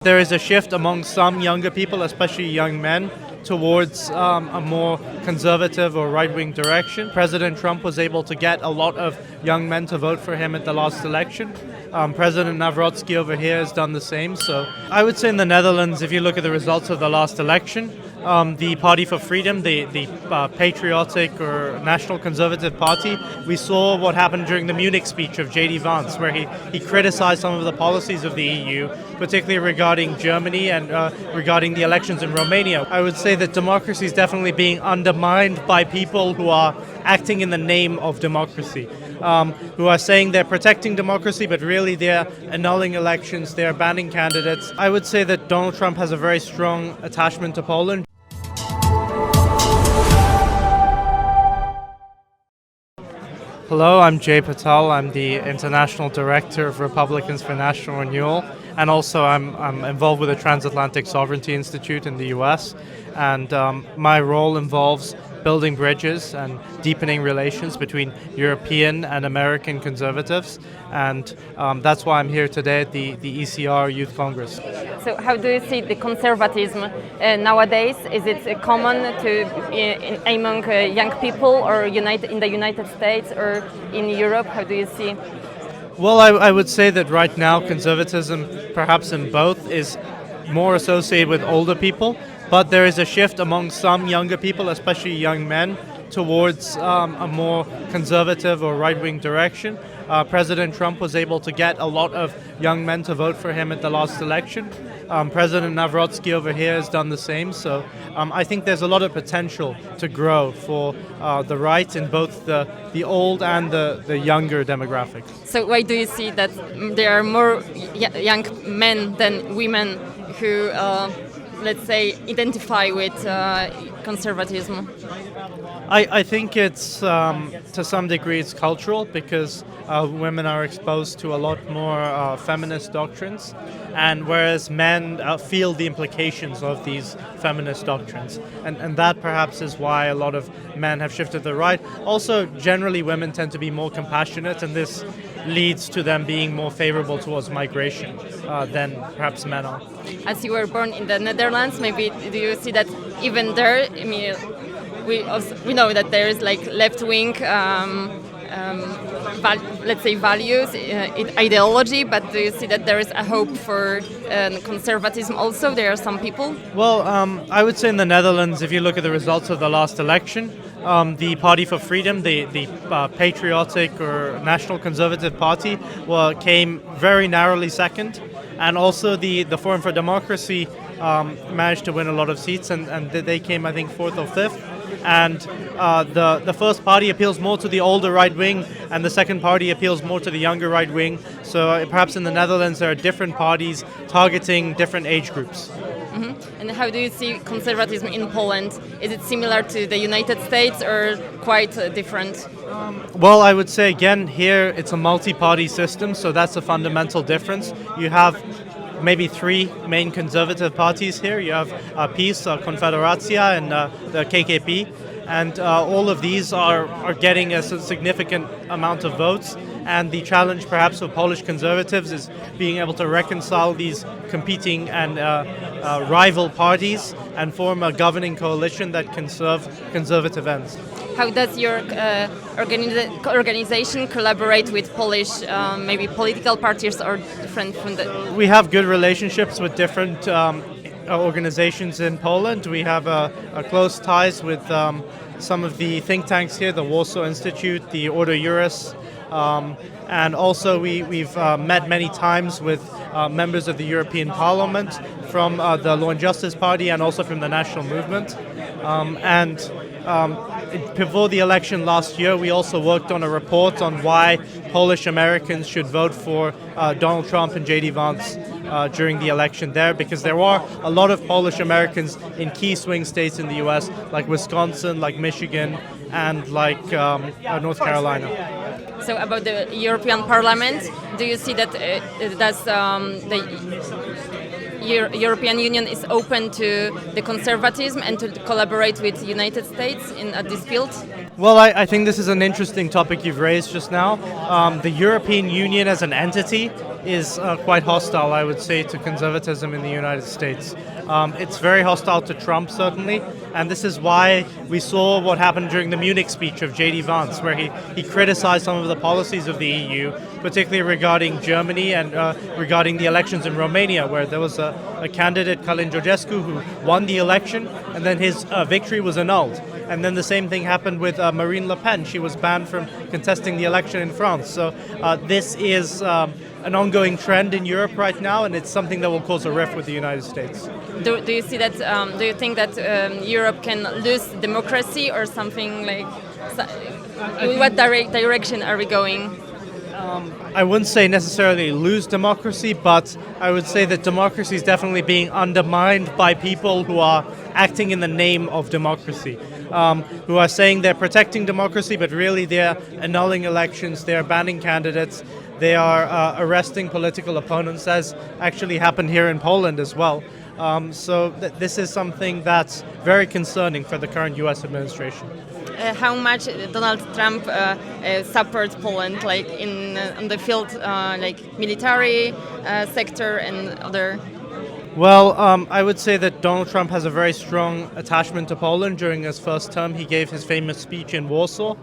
There is a shift among some younger people, especially young men, towards a more conservative or right-wing direction. President Trump was able to get a lot of young men to vote for him at the last election. President Nawrocki over here has done the same. So I would say in the Netherlands, if you look at the results of the last election, the Party for Freedom, the patriotic or national conservative party, we saw what happened during the Munich speech of J.D. Vance, where he criticized some of the policies of the EU, particularly regarding Germany and regarding the elections in Romania. I would say that democracy is definitely being undermined by people who are acting in the name of democracy, who are saying they're protecting democracy, but really they're annulling elections, they're banning candidates. I would say that Donald Trump has a very strong attachment to Poland. Hello, I'm Jay Patel. I'm the International Director of Republicans for National Renewal, and also I'm involved with the Transatlantic Sovereignty Institute in the US, and my role involves building bridges and deepening relations between European and American conservatives, and that's why I'm here today at the ECR Youth Congress. So how do you see the conservatism nowadays? Is it common among young people or in the United States or in Europe? How do you see? Well, I would say that right now conservatism, perhaps in both, is more associated with older people, but there is a shift among some younger people, especially young men, towards a more conservative or right-wing direction. President Trump was able to get a lot of young men to vote for him at the last election. President Nawrocki over here has done the same. So I think there's a lot of potential to grow for the right in both the old and the younger demographics. So why do you see that there are more young men than women who let's say, identify with conservatism? I think it's, to some degree, it's cultural because women are exposed to a lot more feminist doctrines, and whereas men feel the implications of these feminist doctrines. And that perhaps is why a lot of men have shifted to the right. Also, generally, women tend to be more compassionate, and this leads to them being more favorable towards migration than perhaps men are. As you were born in the Netherlands, maybe do you see that even there, I mean, we know that there is like left-wing, let's say, values, ideology, but do you see that there is a hope for conservatism also? There are some people? Well, I would say in the Netherlands, if you look at the results of the last election, the Party for Freedom, the patriotic or national conservative party, came very narrowly second, and also the Forum for Democracy managed to win a lot of seats, and they came, I think, fourth or fifth. And the first party appeals more to the older right wing, and the second party appeals more to the younger right wing. So perhaps in the Netherlands there are different parties targeting different age groups. Mm-hmm. And how do you see conservatism in Poland? Is it similar to the United States or quite different? Well, I would say again here it's a multi-party system, so that's a fundamental difference. You have maybe three main conservative parties here. You have PiS, Conservatism, and the KKP, and all of these are getting a significant amount of votes. And the challenge perhaps of Polish conservatives is being able to reconcile these competing and rival parties and form a governing coalition that can serve conservative ends. How does your organization collaborate with Polish maybe political parties or different from the? We have good relationships with different organizations in Poland. We have close ties with some of the think tanks here, the Warsaw Institute, the Ordo Juris, and also we've met many times with members of the European Parliament from the Law and Justice Party and also from the National Movement. Before the election last year, we also worked on a report on why Polish Americans should vote for Donald Trump and J.D. Vance during the election there, because there are a lot of Polish Americans in key swing states in the U.S., like Wisconsin, like Michigan, and like North Carolina. So about the European Parliament, do you see that the European Union is open to the conservatism and to collaborate with the United States in this field? Well, I think this is an interesting topic you've raised just now. The European Union as an entity is quite hostile, I would say, to conservatism in the United States. It's very hostile to Trump, certainly, and this is why we saw what happened during the Munich speech of J.D. Vance, where he criticized some of the policies of the EU, particularly regarding Germany and regarding the elections in Romania, where there was a candidate, Călin Georgescu, who won the election, and then his victory was annulled. And then the same thing happened with Marine Le Pen. She was banned from contesting the election in France. So this is an ongoing trend in Europe right now, and it's something that will cause a rift with the United States. Do you see that? Do you think that Europe can lose democracy or something like? In what direction are we going? I wouldn't say necessarily lose democracy, but I would say that democracy is definitely being undermined by people who are acting in the name of democracy, who are saying they're protecting democracy, but really they're annulling elections, they're banning candidates, they are arresting political opponents, as actually happened here in Poland as well. So this is something that's very concerning for the current U.S. administration. How much Donald Trump supports Poland, like on the field, like military sector and other? Well, I would say that Donald Trump has a very strong attachment to Poland. During his first term, he gave his famous speech in Warsaw,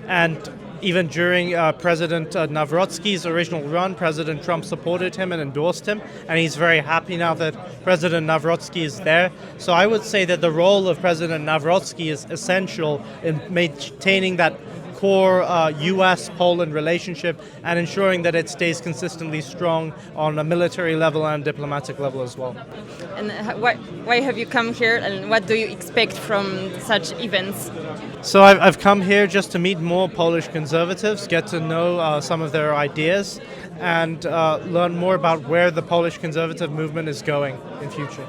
and even during President Nawrocki's original run, President Trump supported him and endorsed him, and he's very happy now that President Nawrocki is there. So I would say that the role of President Nawrocki is essential in maintaining that core U.S.-Poland relationship and ensuring that it stays consistently strong on a military level and diplomatic level as well. And why have you come here, and what do you expect from such events? So I've come here just to meet more Polish conservatives, get to know some of their ideas, and learn more about where the Polish conservative movement is going in future.